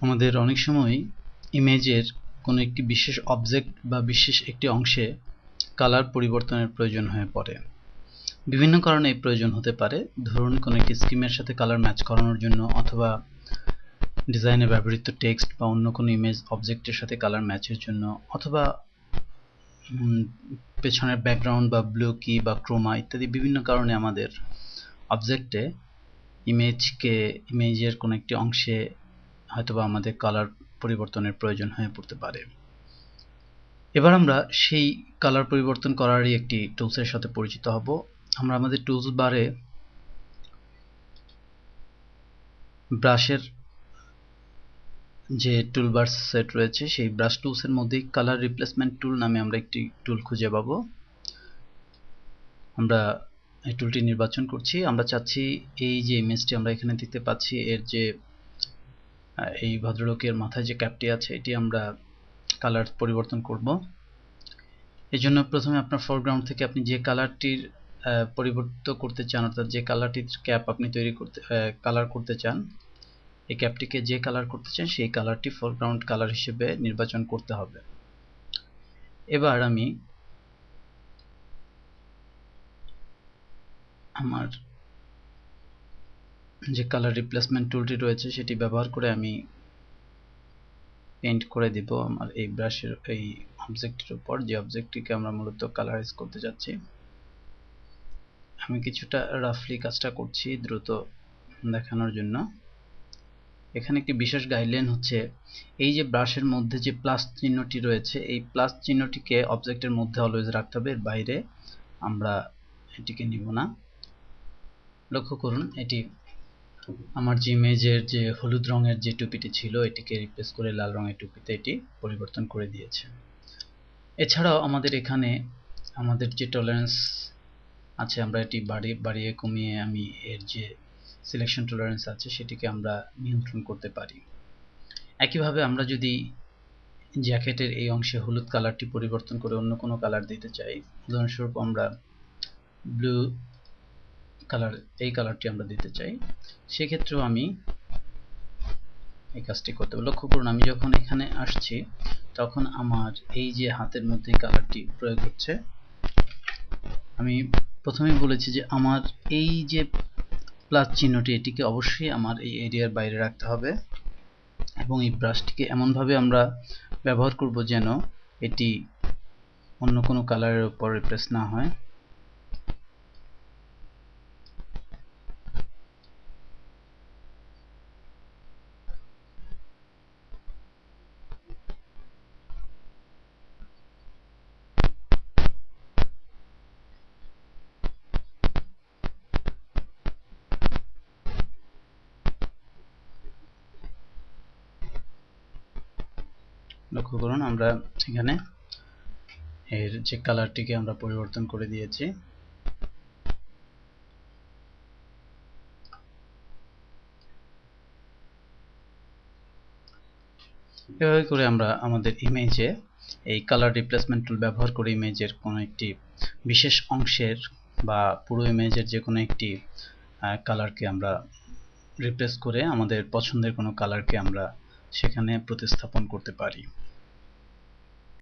আমাদের অনেক সময় ইমেজের কোনো একটি বিশেষ অবজেক্ট বা বিশেষ একটি অংশে কালার পরিবর্তনের প্রয়োজন হয়ে পড়ে। বিভিন্ন কারণে এই প্রয়োজন হতে পারে। ধরুন কোনো একটি স্কিমের সাথে কালার ম্যাচ করানোর জন্য, অথবা ডিজাইনে ব্যবহৃত টেক্সট বা অন্য কোনো ইমেজ অবজেক্টের সাথে কালার ম্যাচের জন্য, অথবা পেছনের ব্যাকগ্রাউন্ড বা ব্লু কি বা ক্রোমা ইত্যাদি বিভিন্ন কারণে আমাদের অবজেক্টে ইমেজের কোনো একটি অংশে হয়তোবা আমাদের কালার পরিবর্তনের প্রয়োজন হয়ে পড়তে পারে। এবার আমরা সেই কালার পরিবর্তন করারই একটি টুলসের সাথে পরিচিত হব। আমরা আমাদের টুলস বারে ব্রাশের যে টুলবার সেট রয়েছে সেই ব্রাশ টুলসের মধ্যে কালার রিপ্লেসমেন্ট টুল নামে আমরা একটি টুল খুঁজে পাবো। আমরা এই টুলটি নির্বাচন করছি। আমরা চাচ্ছি এই যে ইমেজটি আমরা এখানে দেখতে পাচ্ছি, এর যে এই ভদ্রলোকের মাথায় যে ক্যাপটি আছে এটি আমরা কালার পরিবর্তন করব। এই জন্য প্রথমে আপনার ফরগ্রাউন্ড থেকে আপনি যে কালারটির পরিবর্তিত করতে চান, অর্থাৎ যে কালারটির ক্যাপ আপনি কালার করতে চান, এই ক্যাপটিকে যে কালার করতে চান সেই কালারটি ফরগ্রাউন্ড কালার হিসেবে নির্বাচন করতে হবে। এবার আমি আমার যে কালার রিপ্লেসমেন্ট টুলটি রয়েছে সেটি ব্যবহার করে আমি পেইন্ট করে দিব আমার এই ব্রাশের এই অবজেক্টের উপর, যে অবজেক্টটিকে আমরা মূলত কালারাইজ করতে যাচ্ছি। আমি কিছুটা রাফলি কাজটা করছি দ্রুত দেখানোর জন্য। এখানে একটি বিশেষ গাইডলাইন হচ্ছে, এই যে ব্রাশের মধ্যে যে প্লাস চিহ্নটি রয়েছে এই প্লাস চিহ্নটিকে অবজেক্টের মধ্যে অলওয়েজ রাখতে হবে, এর বাইরে আমরা এটিকে নিব না। লক্ষ্য করুন, এটি আমার যে ইমেজের যে হলুদ রঙের যে টুপিটি ছিল এটিকে রিপ্লেস করে লাল রঙের টুপিতে এটি পরিবর্তন করে দিয়েছে। এছাড়াও আমাদের এখানে আমাদের যে টলারেন্স আছে আমরা এটি বাড়িয়ে কমিয়ে আমি এর যে সিলেকশন টলারেন্স আছে সেটিকে আমরা নিয়ন্ত্রণ করতে পারি। একইভাবে আমরা যদি জ্যাকেটের এই অংশে হলুদ কালারটি পরিবর্তন করে অন্য কোনো কালার দিতে চাই, উদাহরণস্বরূপ আমরা ব্লু কালার এই কালারটি আমরা দিতে চাই, সেক্ষেত্রেও আমি এই কাজটি করতে পারি। লক্ষ্য করুন, আমি যখন এখানে আসছি তখন আমার এই যে হাতের মধ্যে কালারটি প্রয়োগ হচ্ছে। আমি প্রথমেই বলেছি যে আমার এই যে প্লাস চিহ্নটি এটিকে অবশ্যই আমার এই এরিয়ার বাইরে রাখতে হবে, এবং এই ব্রাশটিকে এমনভাবে আমরা ব্যবহার করব যেন এটি অন্য কোনো কালারের উপর রিপ্লেস না হয়। লক্ষ্য করুন, আমরা এখানে এর যে কালারটিকে আমরা পরিবর্তন করে দিয়েছি। এভাবে করে আমরা আমাদের ইমেজে এই কালার রিপ্লেসমেন্ট টুল ব্যবহার করে ইমেজের কোনো একটি বিশেষ অংশের বা পুরো ইমেজের যে কোনো একটি কালারকে আমরা রিপ্লেস করে আমাদের পছন্দের কোনো কালারকে আমরা সেখানে প্রতিস্থাপন করতে পারি।